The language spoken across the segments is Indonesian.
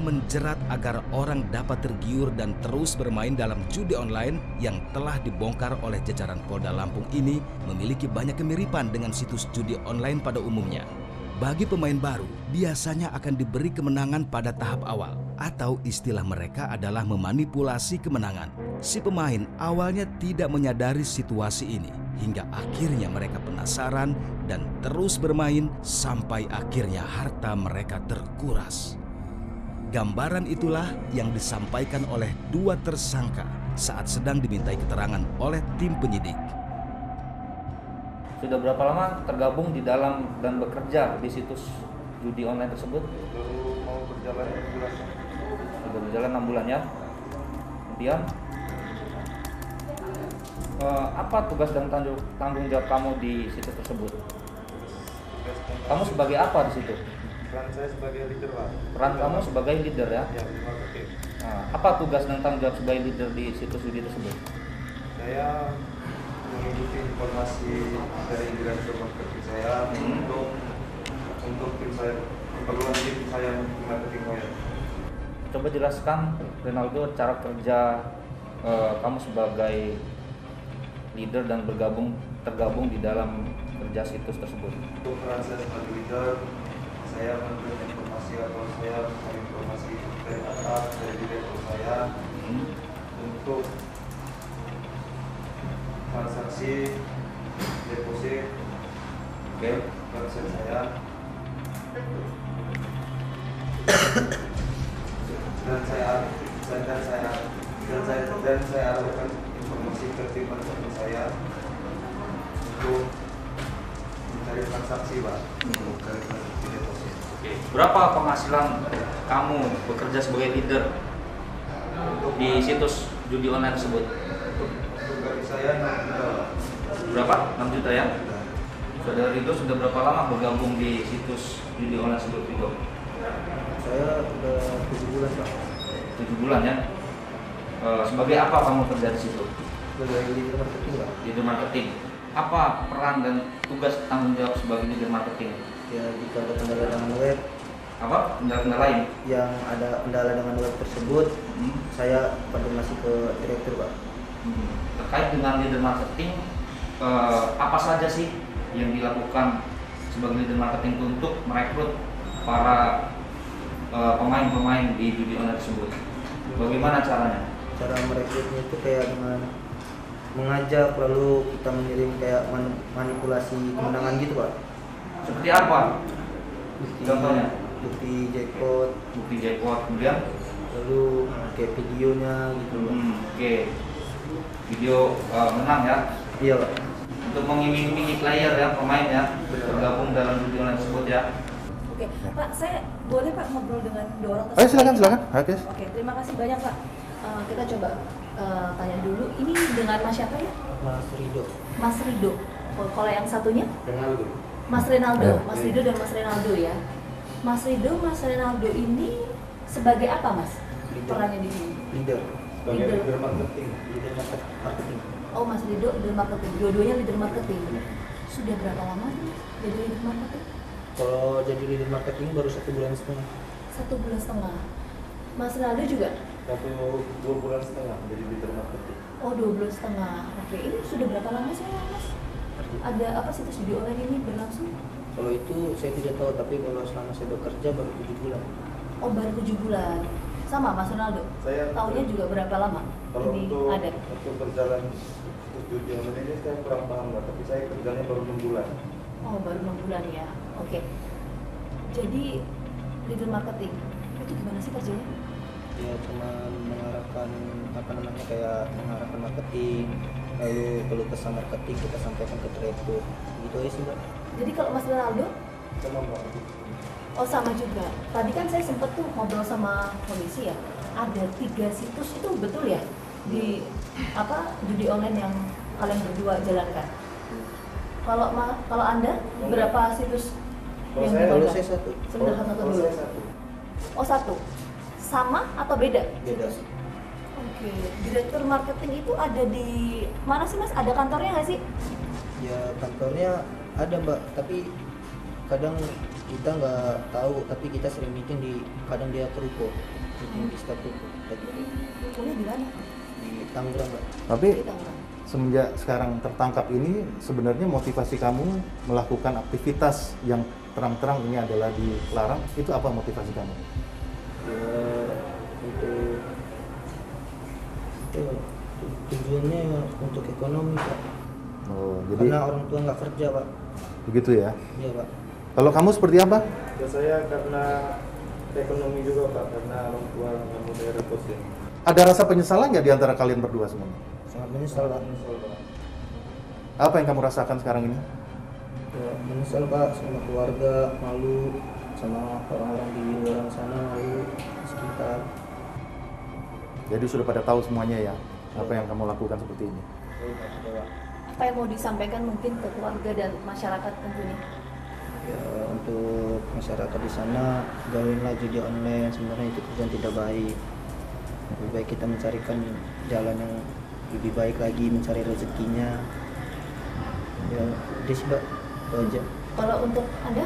menjerat agar orang dapat tergiur dan terus bermain dalam judi online yang telah dibongkar oleh jajaran Polda Lampung ini memiliki banyak kemiripan dengan situs judi online pada umumnya. Bagi pemain baru, biasanya akan diberi kemenangan pada tahap awal, atau istilah mereka adalah memanipulasi kemenangan. Si pemain awalnya tidak menyadari situasi ini, hingga akhirnya mereka penasaran dan terus bermain sampai akhirnya harta mereka terkuras. Gambaran itulah yang disampaikan oleh dua tersangka saat sedang dimintai keterangan oleh tim penyidik. Sudah berapa lama tergabung di dalam dan bekerja di situs judi online tersebut? Baru mau berjalan 6 bulan. Sudah berjalan 6 bulan ya. Kemudian apa tugas dan tanggung jawab kamu di situs tersebut? Kamu sebagai apa di situ? Peran saya sebagai leader, Pak. Peran kamu sebagai leader ya? Ya, di marketing. Apa tugas dan tanggung jawab sebagai leader di situs judi tersebut? Saya mengikuti informasi dari direktur marketing saya untuk tim saya, keperluan tim saya di marketing saya. Coba jelaskan, Renaldo, cara kerja kamu sebagai leader dan tergabung di dalam kerja situs tersebut. Untuk peran saya sebagai leader, saya memberikan informasi atau saya mencari informasi dari atas, dari direktur saya untuk transaksi deposit website saya dan saya arahkan informasi ke tim marketing saya untuk mencari transaksi, Pak, untuk mencari transaksi deposit. Berapa penghasilan kamu bekerja sebagai leader di situs judi online tersebut? Untuk gaji saya 6 juta, Pak. Berapa? 6 juta ya? Saudara Ridho sudah berapa lama bergabung di situs judi online tersebut, Ridho? Saya udah 7 bulan, Pak. 7 bulan ya? Sebagai apa kamu kerja di situ? Sebagai leader marketing, Pak. Leader marketing. Apa peran dan tugas tanggung jawab sebagai leader marketing? Ya, jika ada kendala dengan web, Apa? Kendala-kendala lain? yang ada kendala dengan web tersebut, saya konfirmasi ke direktur, Pak. Terkait dengan leader marketing, apa saja sih yang dilakukan sebagai leader marketing untuk merekrut para pemain-pemain di judi online tersebut? Bagaimana caranya? Cara merekrutnya itu kayak dengan mengajak, lalu kita mengirim kayak manipulasi kemenangan gitu, Pak. Seperti apa? Contohnya? Bukti jackpot, Bukti jackpot, kemudian? lalu kayak videonya gitu, Pak. Oke. Video menang ya? Iya, Pak. Untuk mengiming-imingi player ya, pemain ya, bergabung dalam judi online tersebut ya. Oke, Pak, saya boleh Pak ngobrol dengan dua orang Oh, silakan. Oke. Oke, terima kasih banyak Pak. Kita coba tanya dulu, ini dengan Mas siapa ya? Mas Rido. Mas Rido. Kalau yang satunya? Renaldo. Mas Renaldo. Ya. Mas Rido dan Mas Renaldo ya. Mas Rido, Mas Renaldo ini sebagai apa Mas? Perannya di sini? Leader. Sebagai Leader. leader marketing. Leader marketing. Oh, Mas Rido leader marketing. Dua-duanya leader marketing. Sudah berapa lama nih jadi leader marketing? Kalau jadi leader marketing baru 1 bulan setengah. 1 bulan setengah. Mas Renaldo juga? 2 bulan setengah jadi leader marketing. Oh, 2 bulan setengah. Oke, ini sudah berapa lama sih Mas? Ada apa situs judi online ini berlangsung? Kalau itu saya tidak tahu, tapi kalau selama saya bekerja baru 7 bulan. Oh, baru 7 bulan. Sama Mas Ronaldo? Saya Tahunnya juga berapa lama kalau ini untuk ada? berjalan judi online ini saya kurang paham, Pak, tapi saya kerjanya baru 6 bulan. Oh, baru 6 bulan ya. Oke. Jadi leader marketing itu gimana sih kerjanya? Ya cuma mengarahkan kayak mengarahkan marketing, lalu kalau pesan marketing kita sampaikan ke direktur. Gitu aja sih, Mbak. Jadi kalau Mas Ronaldo, Sama, Pak. oh sama juga. Tadi kan saya sempet tuh ngobrol sama polisi ya. Ada 3 situs itu betul ya di judi online yang kalian berdua jalankan. Kalau Anda berapa situs Kalau yang saya- Kalau dijalankan? saya satu. Sebentar, satu Kalau dulu. saya satu. Oh, satu. Sama atau beda? Beda. Oke, direktur marketing itu ada di mana sih Mas? Ada kantornya nggak sih? Ya kantornya ada, Mbak, tapi kadang kita nggak tahu, tapi kita sering meeting kadang dia ke ruko, meeting di staf ruko Kuliah di mana? di Tangerang, Mbak. Tapi Di Tangerang. semenjak sekarang tertangkap ini, sebenarnya motivasi kamu melakukan aktivitas yang terang-terang ini adalah dilarang, itu apa motivasi kamu? Ya, untuk ya, tujuannya untuk ekonomi, Pak. Oh, Karena jadi orang tua nggak kerja, Pak. begitu ya. Iya, Pak. Kalau kamu seperti apa? Ya saya karena ekonomi juga Pak, karena orang tua nggak mau bayar kosin. Ada rasa penyesalan nggak di antara kalian berdua semua? Sangat menyesal, Pak. Apa yang kamu rasakan sekarang ini? Ya, menyesal, Pak, sama keluarga, malu sama orang-orang di luar sana, malu di sekitar. Jadi sudah pada tahu semuanya ya, apa yang kamu lakukan seperti ini. Ya, Pak. Apa yang mau disampaikan mungkin ke keluarga dan masyarakat tentunya? Ya, untuk masyarakat di sana, jauhinlah judi online, sebenarnya itu tujuan tidak baik. Lebih baik kita mencarikan jalan yang lebih baik lagi, mencari rezekinya. Ya, udah sih, Mbak, itu aja. Kalau untuk Anda?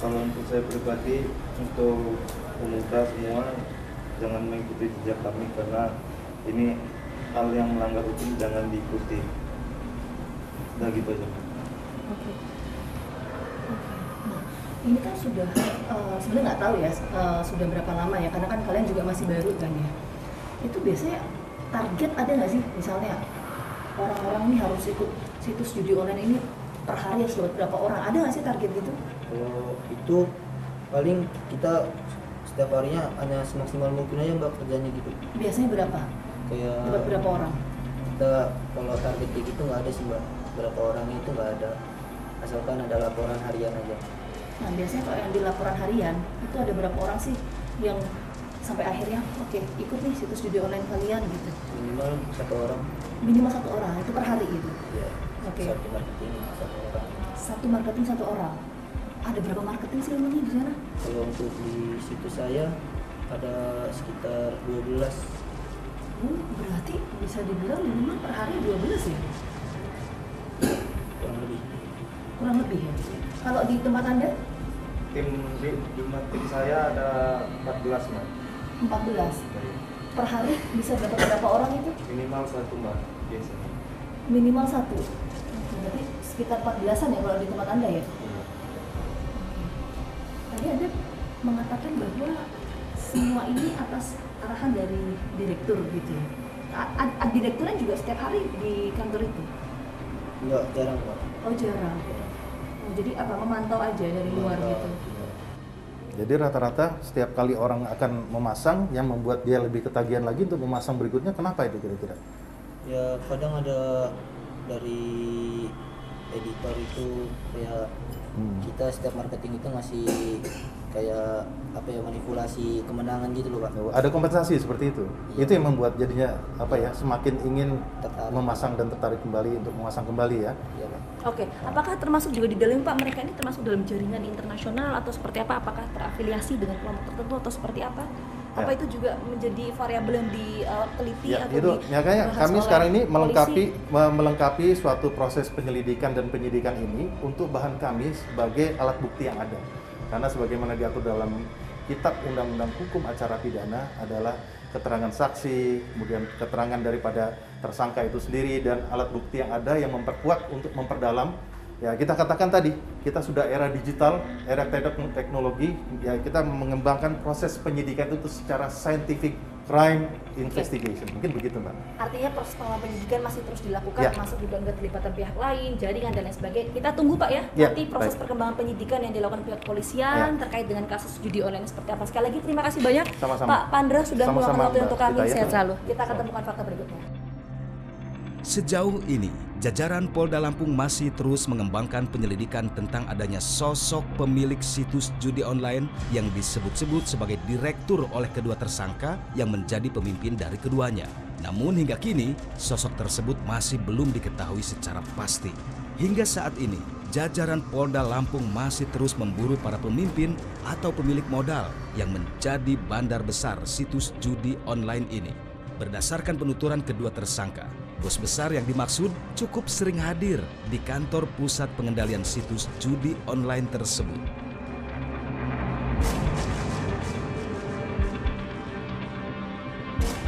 Kalau untuk saya pribadi, untuk pemuda semua jangan mengikuti jejak kami karena ini hal yang melanggar hukum, jangan diikuti. Udah gitu aja. Oke. Nah, ini kan sudah sebenarnya nggak tahu ya sudah berapa lama ya, karena kan kalian juga masih baru kan ya. Itu biasanya target ada nggak sih, misalnya orang-orang ini harus ikut situs judi online ini per hari harus dapat berapa orang, ada nggak sih target gitu? Kalau itu paling kita setiap harinya hanya semaksimal mungkin aja, Mbak, kerjanya gitu. Biasanya berapa? Kayak Dapat berapa orang? kita kalau target kayak gitu nggak ada sih, Mbak. Berapa orangnya itu nggak ada, asalkan ada laporan harian aja. Nah, biasanya kalau yang di laporan harian itu ada berapa orang sih yang sampai akhirnya oke ikut nih situs judi online kalian gitu? Minimal satu orang. Minimal 1 orang itu per hari gitu. Ya, Oke. satu marketing satu orang. Satu marketing 1 orang. Ada berapa marketing sih namanya di sana? Kalau untuk di situs saya ada sekitar 12. Berarti bisa dibilang minimal per hari 12 ya? Kurang lebih. Kurang lebih ya. Kalau di tempat Anda Tim di jumlah tim saya ada 14 Mbak. 14. Per hari bisa dapat berapa orang itu? Minimal 1 Mbak biasanya. Minimal 1. Berarti sekitar 14-an ya kalau di tempat Anda ya? Tadi Anda mengatakan bahwa semua ini atas arahan dari direktur gitu ya. Direkturnya juga setiap hari di kantor itu? Enggak, jarang, Pak. Oh jarang. Oh, jadi apa memantau aja dari luar gitu? Jadi rata-rata setiap kali orang akan memasang, yang membuat dia lebih ketagihan lagi untuk memasang berikutnya, kenapa itu kira-kira? Ya kadang ada dari editor itu kayak kita setiap marketing itu ngasih kayak apa ya, manipulasi kemenangan gitu loh, Pak. Ada kompensasi seperti itu. Iya. Itu yang membuat jadinya apa ya, semakin ingin Tertarik. memasang dan tertarik kembali untuk memasang kembali ya. Iya, Pak. Oke, apakah termasuk juga di dalam Pak, mereka ini termasuk dalam jaringan internasional atau seperti apa? Apakah terafiliasi dengan kelompok tertentu atau seperti apa? Apa Ya. itu juga menjadi variabel yang diteliti Ya, atau itu. Makanya dibahas kami oleh sekarang ini polisi? melengkapi suatu proses penyelidikan dan penyidikan ini untuk bahan kami sebagai alat bukti yang ada. Karena sebagaimana diatur dalam Kitab Undang-Undang Hukum Acara Pidana adalah keterangan saksi, kemudian keterangan daripada tersangka itu sendiri dan alat bukti yang ada yang memperkuat untuk memperdalam. Ya, kita katakan tadi, kita sudah era digital, era teknologi, ya kita mengembangkan proses penyidikan itu secara scientific crime investigation. Mungkin begitu, Mbak. Artinya proses pengembangan penyidikan masih terus dilakukan, Ya. masuk juga keterlibatan pihak lain, jaringan dan lain sebagainya. Kita tunggu Pak ya, Ya, nanti proses baik. perkembangan penyidikan yang dilakukan pihak kepolisian Ya. terkait dengan kasus judi online seperti apa. Sekali lagi terima kasih banyak Sama-sama. Pak Pandra sudah Sama-sama, meluangkan waktu Mbak untuk kami. Rita, ya. Sehat selalu. Kita akan Sama. temukan fakta berikutnya. Sejauh ini, jajaran Polda Lampung masih terus mengembangkan penyelidikan tentang adanya sosok pemilik situs judi online yang disebut-sebut sebagai direktur oleh kedua tersangka yang menjadi pemimpin dari keduanya. Namun hingga kini, sosok tersebut masih belum diketahui secara pasti. Hingga saat ini, jajaran Polda Lampung masih terus memburu para pemimpin atau pemilik modal yang menjadi bandar besar situs judi online ini. Berdasarkan penuturan kedua tersangka, Bos besar yang dimaksud cukup sering hadir di kantor pusat pengendalian situs judi online tersebut.